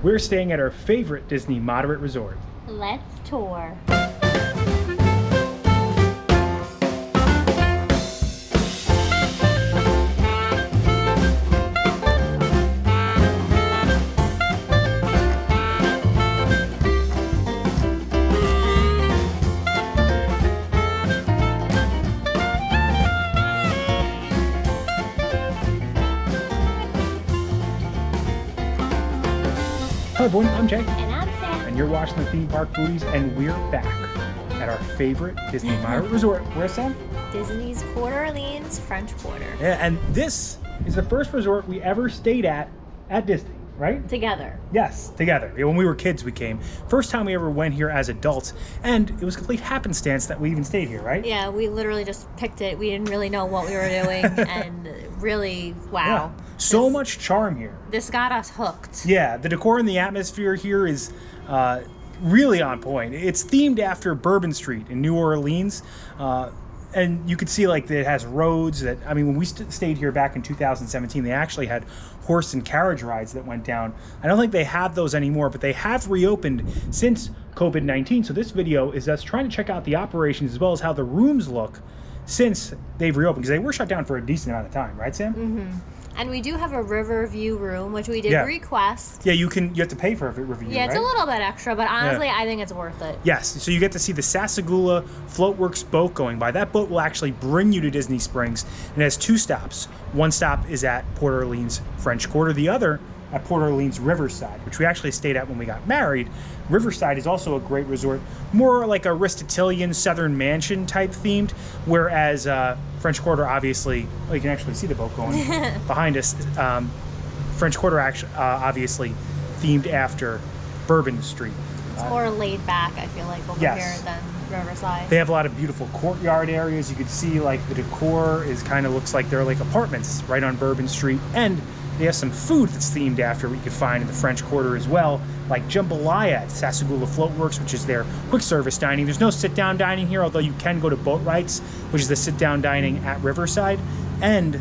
We're staying at our favorite Disney moderate resort. Let's tour. Hello everyone, I'm Jay. And I'm Sam. And you're watching the Theme Park Foodies, and we're back at our favorite Disney moderate resort. Where's Sam? Disney's Port Orleans French Quarter. Yeah, and this is the first resort we ever stayed at Disney, right? Together. Yes, together. Yeah, when we were kids, we came. First time we ever went here as adults, and it was complete happenstance that we even stayed here, right? Yeah, we literally just picked it. We didn't really know what we were doing, and really, wow. Yeah. So much charm here. This got us hooked. Yeah, the decor and the atmosphere here is really on point. It's themed after Bourbon Street in New Orleans. And you can see like it has roads that, I mean, when we stayed here back in 2017, they actually had horse and carriage rides that went down. I don't think they have those anymore, but they have reopened since COVID-19. So this video is us trying to check out the operations as well as how the rooms look since they've reopened, because they were shut down for a decent amount of time, right, Sam? Mm-hmm. And we do have a river view room, which we did request. Yeah, you have to pay for a river view, Yeah, it's right? a little bit extra, but honestly, I think it's worth it. Yes, so you get to see the Sassagoula Floatworks boat going by. That boat will actually bring you to Disney Springs, and it has two stops. One stop is at Port Orleans French Quarter, the other at Port Orleans Riverside, which we actually stayed at when we got married. Riverside is also a great resort, more like a Aristotelian Southern Mansion type themed, whereas French Quarter, obviously, well, you can actually see the boat going behind us. French Quarter actually obviously themed after Bourbon Street. It's more laid back, I feel like, over here than Riverside. They have a lot of beautiful courtyard areas. You could see like the decor is kind of looks like they're like apartments right on Bourbon Street, and they have some food that's themed after what you can find in the French Quarter as well, like jambalaya at Sassagoula Floatworks, which is their quick service dining. There's no sit-down dining here, although you can go to Boat Rights, which is the sit-down dining at Riverside. And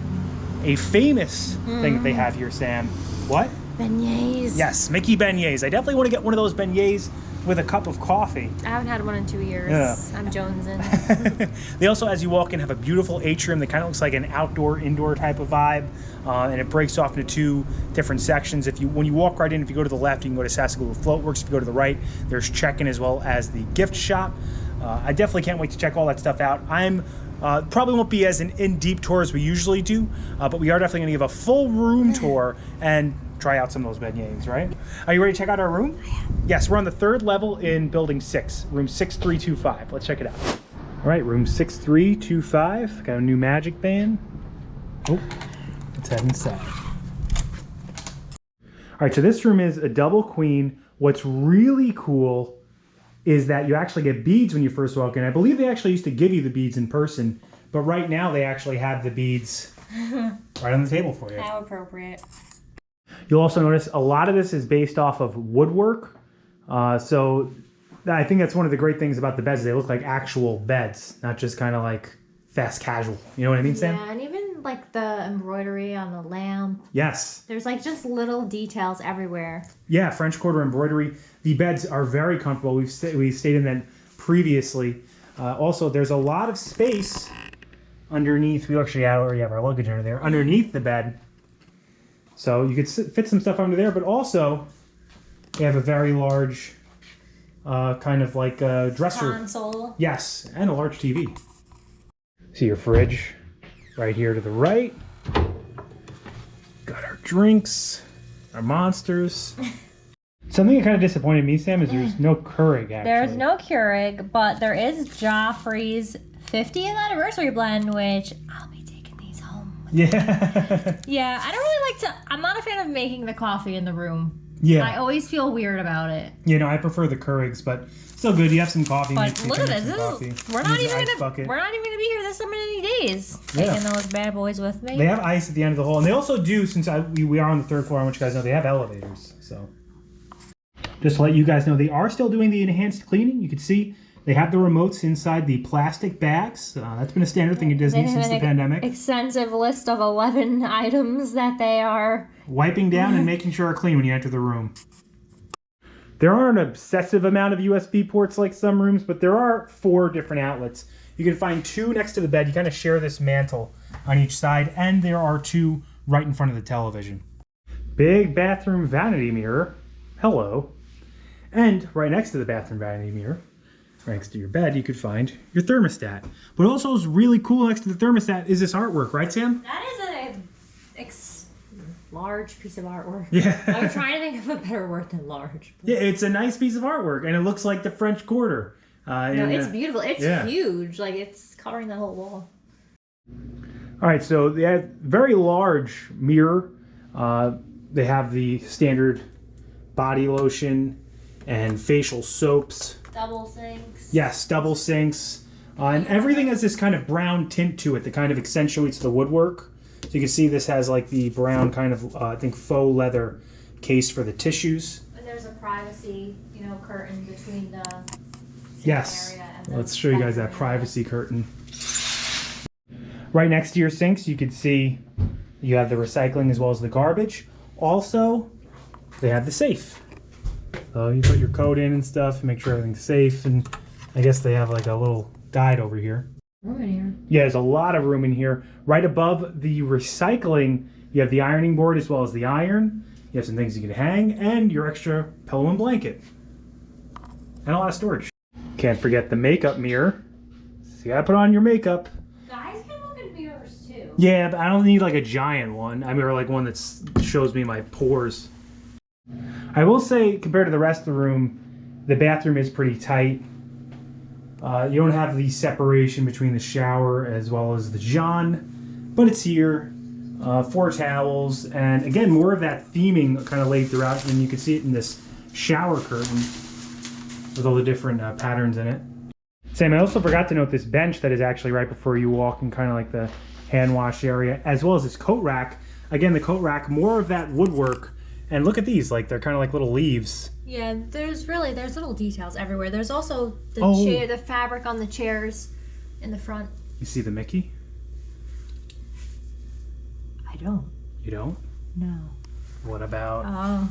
a famous thing that they have here, Sam. What? Beignets. Yes, Mickey beignets. I definitely want to get one of those beignets with a cup of coffee. I haven't had one in 2 years. Yeah. I'm jonesing. They also, as you walk in, have a beautiful atrium that kind of looks like an outdoor-indoor type of vibe, and it breaks off into two different sections. When you walk right in, if you go to the left, you can go to Sassagoula Floatworks. If you go to the right, there's check-in as well as the gift shop. I definitely can't wait to check all that stuff out. I'm probably won't be as an in-deep tour as we usually do, but we are definitely going to give a full room tour and try out some of those beignets, right? Are you ready to check out our room? Yes, we're on the 3rd level in building 6, room 6325. Let's check it out. All right, room 6325. Got a new magic band. Oh, let's head inside. All right, so this room is a double queen. What's really cool is that you actually get beads when you first walk in. I believe they actually used to give you the beads in person, but right now they actually have the beads right on the table for you. How appropriate. You'll also notice a lot of this is based off of woodwork. So I think that's one of the great things about the beds. They look like actual beds, not just kind of like fast casual. You know what I mean, Sam? Yeah, and even like the embroidery on the lamp. Yes. There's like just little details everywhere. Yeah, French Quarter embroidery. The beds are very comfortable. We've stayed in them previously. Also, there's a lot of space underneath. We actually already have our luggage under there. Underneath the bed. So you could fit some stuff under there, but also they have a very large kind of like dresser. Console. Yes, and a large TV. See your fridge right here to the right. Got our drinks, our monsters. Something that kind of disappointed me, Sam, is there's no Keurig, actually. There's no Keurig, but there is Joffrey's 50th anniversary blend, which I'll be taking these home. Yeah. Yeah, I don't really like to... I'm not a fan of making the coffee in the room. Yeah. I always feel weird about it. You know, I prefer the Keurigs, but still good. You have some coffee. But look at this. We're not even gonna be here this many days. Yeah. Taking those bad boys with me. They have ice at the end of the hall, and they also do. Since we are on the 3rd floor, I want you guys to know they have elevators. So, just to let you guys know, they are still doing the enhanced cleaning. You can see they have the remotes inside the plastic bags. That's been a standard thing at Disney since the pandemic. Extensive list of 11 items that they are wiping down and making sure are clean when you enter the room. There aren't an obsessive amount of USB ports like some rooms, but there are 4 different outlets. You can find 2 next to the bed. You kind of share this mantle on each side, and there are 2 right in front of the television. Big bathroom vanity mirror. Hello. And right next to the bathroom vanity mirror, right next to your bed, you could find your thermostat. But also is really cool next to the thermostat is this artwork, right, Sam? That is a large piece of artwork. Yeah. I'm trying to think of a better word than large. Yeah, it's a nice piece of artwork, and it looks like the French Quarter. No, it's beautiful. It's huge. Like, it's covering the whole wall. All right, so they have very large mirror. They have the standard body lotion and facial soaps. Double sinks. Yes, double sinks. And everything has this kind of brown tint to it that kind of accentuates the woodwork. So you can see this has like the brown kind of, I think, faux leather case for the tissues. And there's a privacy, curtain between the yes. area and the Let's show you guys that privacy curtain. Right next to your sinks, you can see you have the recycling as well as the garbage. Also, they have the safe. So you put your code in and stuff, make sure everything's safe. And I guess they have like a little guide over here. Room in here. Yeah, there's a lot of room in here. Right above the recycling, you have the ironing board as well as the iron. You have some things you can hang and your extra pillow and blanket. And a lot of storage. Can't forget the makeup mirror. So you gotta put on your makeup. Guys can look in mirrors too. Yeah, but I don't need like a giant one. I mean, or like one that shows me my pores. I will say, compared to the rest of the room, the bathroom is pretty tight. You don't have the separation between the shower as well as the john, but it's here. 4 towels, and again, more of that theming kind of laid throughout, and you can see it in this shower curtain with all the different patterns in it. Sam, I also forgot to note this bench that is actually right before you walk in kind of like the hand wash area, as well as this coat rack. Again, the coat rack, more of that woodwork. And look at these, like they're kind of like little leaves. Yeah, there's little details everywhere. There's also the fabric on the chairs in the front. You see the Mickey? I don't. You don't? No. What about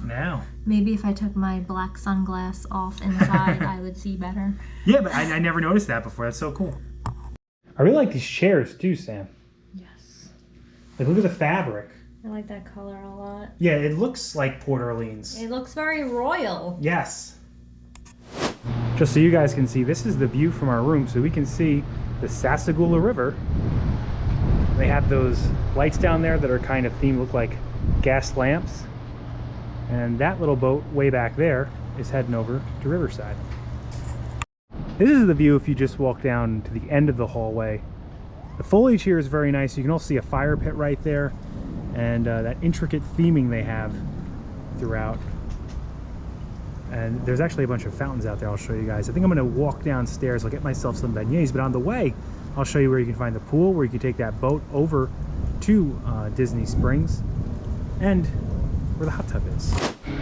now? Maybe if I took my black sunglass off inside, I would see better. Yeah, but I never noticed that before. That's so cool. I really like these chairs too, Sam. Yes. Like, look at the fabric. I like that color a lot. Yeah, it looks like Port Orleans. It looks very royal. Yes. Just so you guys can see, this is the view from our room, so we can see the Sassagoula River. They have those lights down there that are kind of themed, look like gas lamps. And that little boat way back there is heading over to Riverside. This is the view if you just walk down to the end of the hallway. The foliage here is very nice. You can also see a fire pit right there. And that intricate theming they have throughout. And there's actually a bunch of fountains out there I'll show you guys. I think I'm going to walk downstairs. I'll get myself some beignets, but on the way, I'll show you where you can find the pool, where you can take that boat over to Disney Springs, and where the hot tub is.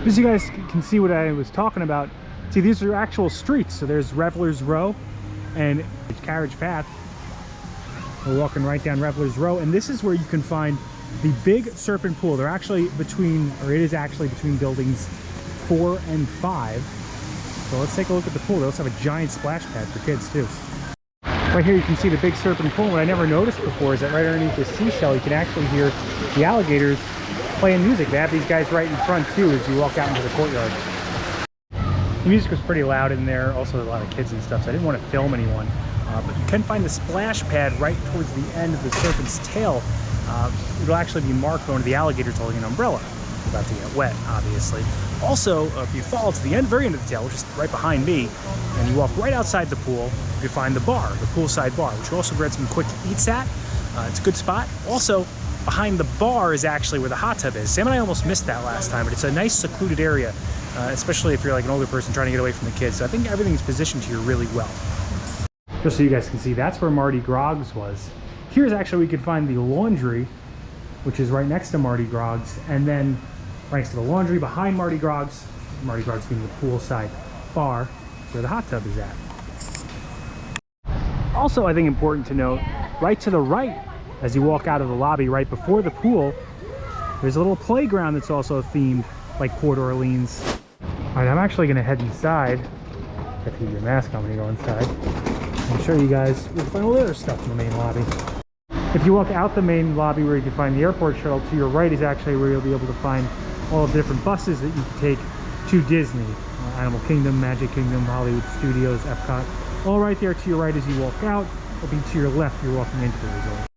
As you guys can see what I was talking about, see, these are actual streets. So there's Revelers Row and Carriage Path. We're walking right down Revelers Row, and this is where you can find the big serpent pool. They're actually between, or it is actually between buildings 4 and 5. So let's take a look at the pool. They also have a giant splash pad for kids too. Right here you can see the big serpent pool. What I never noticed before is that right underneath the seashell you can actually hear the alligators playing music. They have these guys right in front too as you walk out into the courtyard. The music was pretty loud in there. Also a lot of kids and stuff, so I didn't want to film anyone. But you can find the splash pad right towards the end of the serpent's tail. It'll actually be marked on the alligators holding an umbrella. It's about to get wet, obviously. Also, if you follow to the end, very end of the tail, which is right behind me, and you walk right outside the pool, you find the bar, the poolside bar, which you also grab some quick eats at. It's a good spot. Also, behind the bar is actually where the hot tub is. Sam and I almost missed that last time, but it's a nice secluded area, especially if you're like an older person trying to get away from the kids. So I think everything's positioned here really well. Just so you guys can see, that's where Mardi Gras was. Here's actually where we could find the laundry, which is right next to Mardi Gras, and then right next to the laundry, behind Mardi Gras being the poolside bar, is where the hot tub is at. Also, I think important to note, right to the right, as you walk out of the lobby right before the pool, there's a little playground that's also themed like Port Orleans. All right, I'm actually gonna head inside. Have to get your mask on when you go inside. And show you guys, you'll find all the other stuff in the main lobby. If you walk out the main lobby where you can find the airport shuttle, to your right is actually where you'll be able to find all the different buses that you can take to Disney. Animal Kingdom, Magic Kingdom, Hollywood Studios, Epcot. All right there to your right as you walk out. It'll be to your left, you're walking into the resort.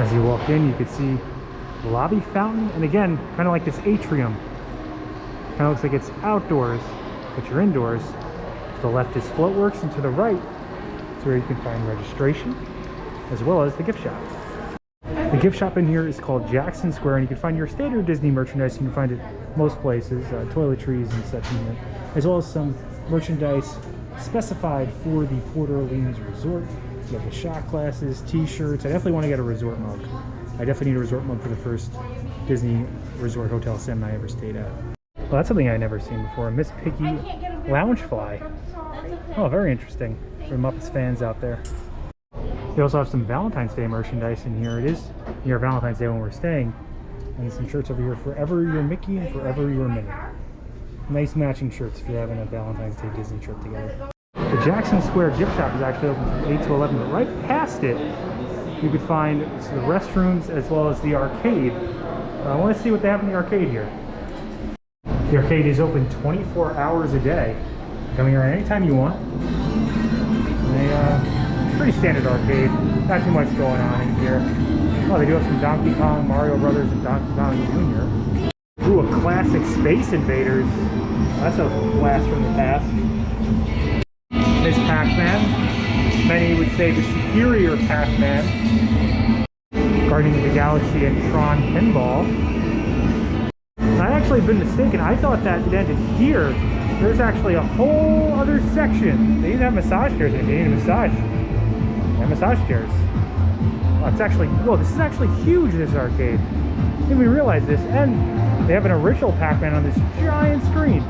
As you walk in, you can see the lobby fountain, and again, kind of like this atrium. Kind of looks like it's outdoors, but you're indoors. To the left is Floatworks, and to the right is where you can find registration, as well as the gift shop. The gift shop in here is called Jackson Square, and you can find your standard Disney merchandise. You can find it most places, toiletries and such in here, as well as some merchandise specified for the Port Orleans Resort. You have the shot glasses, t-shirts. I definitely want to get a resort mug. I definitely need a resort mug for the first Disney Resort Hotel Sim I ever stayed at. Well, that's something I've never seen before. Miss Piggy Loungefly. Oh, very interesting. For Muppets fans out there. We also have some Valentine's Day merchandise in here. It is near Valentine's Day when we're staying. And some shirts over here, Forever Your Mickey and Forever Your Minnie. Nice matching shirts if you're having a Valentine's Day Disney trip together. The Jackson Square gift shop is actually open from 8 to 11, but right past it, you could find the restrooms as well as the arcade. I want to see what they have in the arcade here. The arcade is open 24 hours a day. Come here anytime you want. Pretty standard arcade. Not too much going on in here. Oh, they do have some Donkey Kong, Mario Brothers, and Donkey Kong Jr. Ooh, a classic Space Invaders. That's a blast from the past. Miss Pac-Man. Many would say the superior Pac-Man. Guardians of the Galaxy and Tron Pinball. I'd actually been mistaken. I thought that it ended here. There's actually a whole other section. They even have massage chairs if you need a massage. And massage chairs. Oh, it's actually, whoa, this is actually huge, this arcade. Didn't even realize this. And they have an original Pac-Man on this giant screen.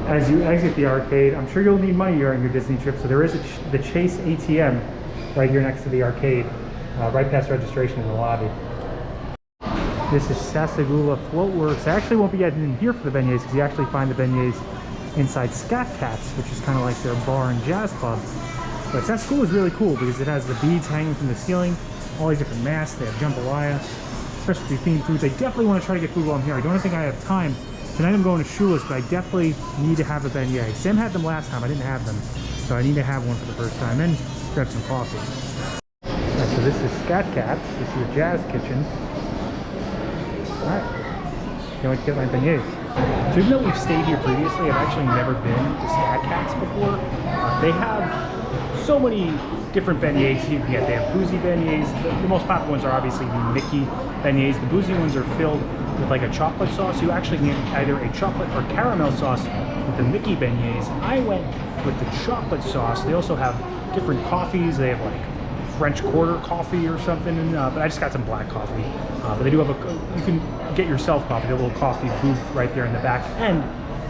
As you exit the arcade, I'm sure you'll need money during your Disney trip, so there is the Chase ATM right here next to the arcade, right past registration in the lobby. This is Sassagoula Floatworks. I actually won't be getting in here for the beignets because you actually find the beignets inside Scat Cats, which is kind of like their bar and jazz club. But Sassagoula is really cool because it has the beads hanging from the ceiling, all these different masks. They have jambalaya, specialty themed foods. I definitely want to try to get food while I'm here. I don't think I have time. Tonight I'm going to Shula's, but I definitely need to have a beignet. Sam had them last time. I didn't have them, so I need to have one for the first time and grab some coffee. Right, so this is Scat Cats. This is your jazz kitchen. Alright, can't wait to get my beignets. So even though we've stayed here previously, I've actually never been to Scat Cats before. They have so many different beignets you can get. They have boozy beignets. The most popular ones are obviously the Mickey beignets. The boozy ones are filled with like a chocolate sauce. You actually can get either a chocolate or caramel sauce with the Mickey beignets. I went with the chocolate sauce. They also have different coffees. They have like French Quarter coffee or something, but I just got some black coffee. But they do have you can get yourself coffee, a little coffee booth right there in the back, and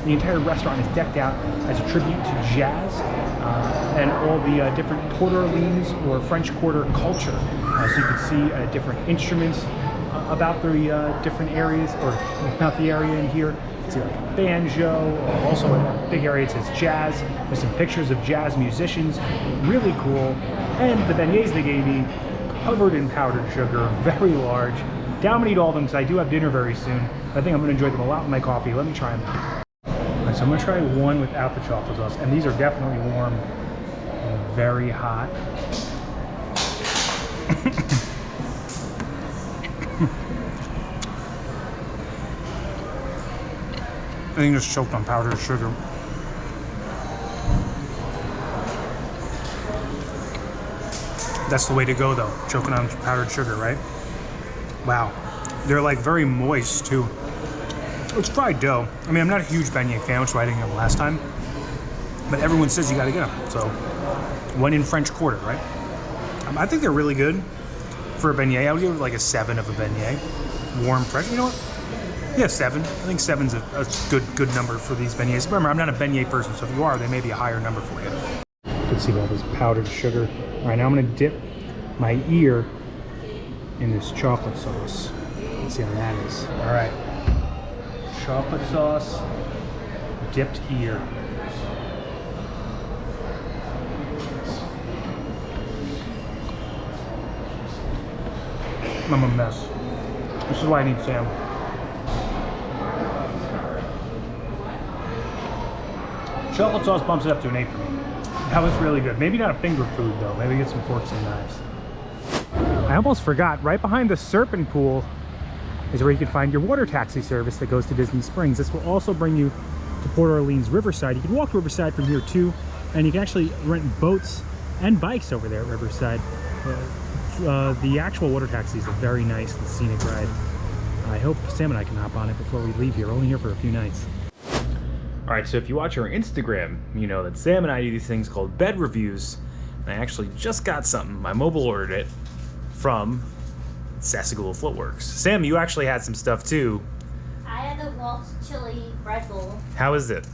the entire restaurant is decked out as a tribute to jazz and all the different Port Orleans or French Quarter culture. So you can see different instruments about the different areas, or about the area in here. You can see like a banjo, also a big area it says jazz, with some pictures of jazz musicians, really cool. And the beignets they gave me, covered in powdered sugar, very large. Down and eat all of them because I do have dinner very soon. I think I'm going to enjoy them a lot with my coffee. Let me try them. Alright, so I'm going to try one without the chocolate sauce, and these are definitely warm and very hot. I think just choked on powdered sugar. That's the way to go though, choking on powdered sugar, right? Wow. They're like very moist too. It's fried dough. I mean, I'm not a huge beignet fan, which is why I didn't get them last time. But everyone says you gotta get them. So, one in French Quarter, right? I think they're really good for a beignet. I would give it like a 7 of a beignet. Warm, fresh. You know what? Yeah, 7. I think 7's a good number for these beignets. Remember, I'm not a beignet person, so if you are, they may be a higher number for you. You can see all this powdered sugar. All right, now I'm gonna dip my ear in this chocolate sauce. Let's see how that is. All right. chocolate sauce dipped here. I'm a mess. This is why I need Sam. Chocolate sauce bumps it up to an 8 for me. That was really good. Maybe not a finger food though. Maybe get some forks and knives. I almost forgot, right behind the Serpent Pool is where you can find your water taxi service that goes to Disney Springs. This will also bring you to Port Orleans Riverside. You can walk to Riverside from here too, and you can actually rent boats and bikes over there at Riverside. The actual water taxi is a very nice and scenic ride. I hope Sam and I can hop on it before we leave here. We're only here for a few nights. All right, so if you watch our Instagram, you know that Sam and I do these things called bed reviews. And I actually just got something. I mobile ordered it from Sassagoula Floatworks. Sam, you actually had some stuff too. I had the Waltz chili bread bowl. How is it?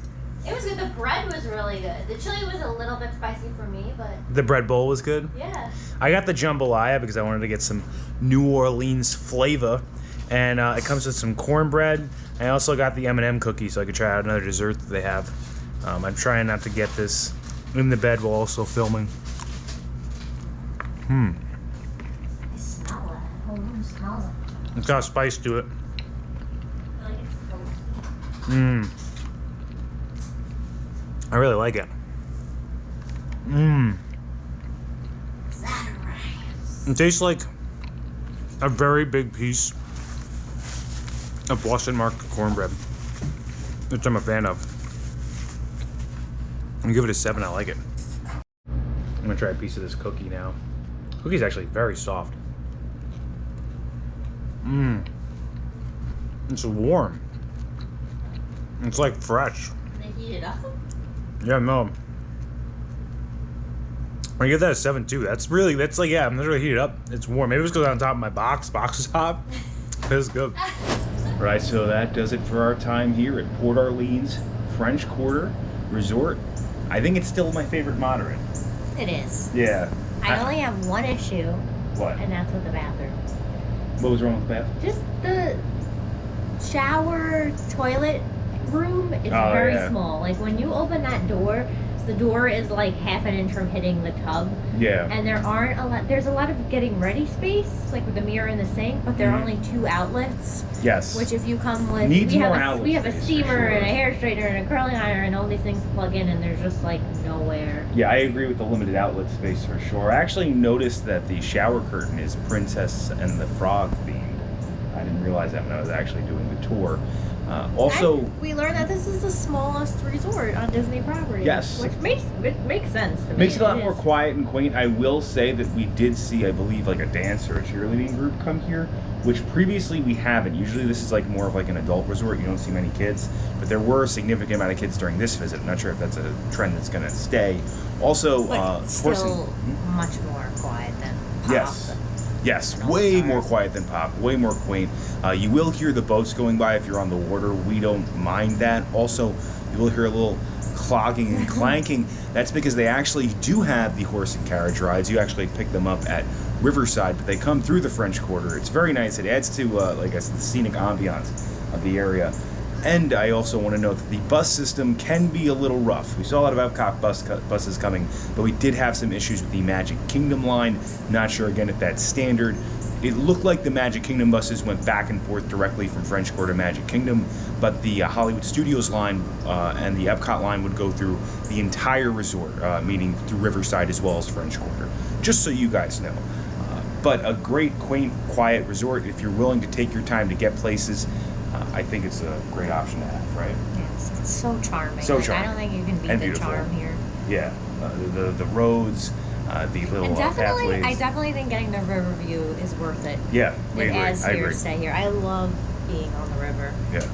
It was good. The bread was really good. The chili was a little bit spicy for me, but... The bread bowl was good? Yeah. I got the jambalaya because I wanted to get some New Orleans flavor. And it comes with some cornbread. I also got the M&M cookie so I could try out another dessert that they have. I'm trying not to get this in the bed while also filming. I smell it. Oh, you smell it. It's got spice to it. I feel like it's toasty. I really like it. Is that right? It tastes like a very big piece of Boston market cornbread, which I'm a fan of. I'm gonna give it a 7. I like it. I'm gonna try a piece of this cookie now. Cookie's actually very soft. It's warm. It's like fresh. They heat it up? Yeah, no. I give that a 7 too. That's like, yeah, I'm not really heated up. It's warm. Maybe it's because on top of my box. Box is hot. It's good. Right, so that does it for our time here at Port Orleans French Quarter Resort. I think it's still my favorite moderate. It is. Yeah. I only have one issue. What? And that's with the bathroom. What was wrong with the bathroom? Just the shower toilet room is very small. Like when you open that door, the door is like half an inch from hitting the tub. Yeah. And there's a lot of getting ready space, like with the mirror and the sink, but there are only 2 outlets. Yes. Which if you come with, Needs we more have outlet a space, steamer for sure. and a hair straightener and a curling iron and all these things to plug in, and there's just like nowhere. Yeah, I agree with the limited outlet space for sure. I actually noticed that the shower curtain is Princess and the Frog themed. I didn't realize that when I was actually doing the tour. And we learned that this is the smallest resort on Disney property. Yes. Which makes sense to me. Makes it a lot more quiet and quaint. I will say that we did see, I believe, like a dance or a cheerleading group come here, which previously we haven't. Usually this is like more of like an adult resort. You don't see many kids, but there were a significant amount of kids during this visit. I'm not sure if that's a trend that's going to stay. Also, but still much more quiet than Pop. Yes, way more quiet than Pop, way more quaint. You will hear the boats going by if you're on the water. We don't mind that. Also, you will hear a little clogging and clanking. That's because they actually do have the horse and carriage rides. You actually pick them up at Riverside, but they come through the French Quarter. It's very nice. It adds to, like I said, the scenic ambiance of the area. And I also want to note that the bus system can be a little rough. We saw a lot of Epcot buses coming, but we did have some issues with the Magic Kingdom line. Not sure, again, if that's standard. It looked like the Magic Kingdom buses went back and forth directly from French Quarter to Magic Kingdom, but the Hollywood Studios line and the Epcot line would go through the entire resort, meaning through Riverside as well as French Quarter, just so you guys know. But a great, quaint, quiet resort. If you're willing to take your time to get places, I think it's a great option to have, right? Yes, it's so charming. So charming. I don't think you can beat And the beautiful. charm here. Yeah, the roads, the little And pathways. I definitely think getting the river view is worth it. Yeah, we It agree. adds I to your agree. stay here. I love being on the river. Yeah.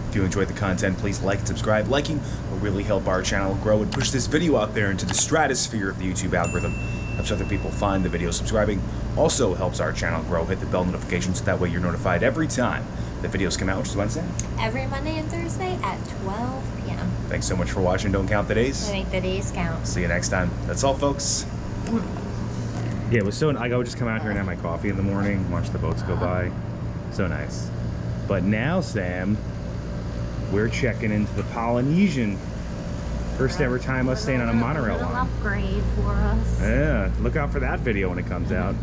If you enjoyed the content, please like and subscribe. Liking will really help our channel grow and push this video out there into the stratosphere of the YouTube algorithm. Helps other people find the video. Subscribing also helps our channel grow. Hit the bell notification so that way you're notified every time the videos come out, which is Wednesday. Every Monday and Thursday at 12 p.m. Thanks so much for watching. Don't count the days. I make the days count. See you next time. That's all, folks. Yeah, it was so. I would just come out here and have my coffee in the morning, watch the boats go by. So nice. But now, Sam, we're checking into the Polynesian. First ever time us staying on a monorail little line. upgrade for us. Yeah, look out for that video when it comes out.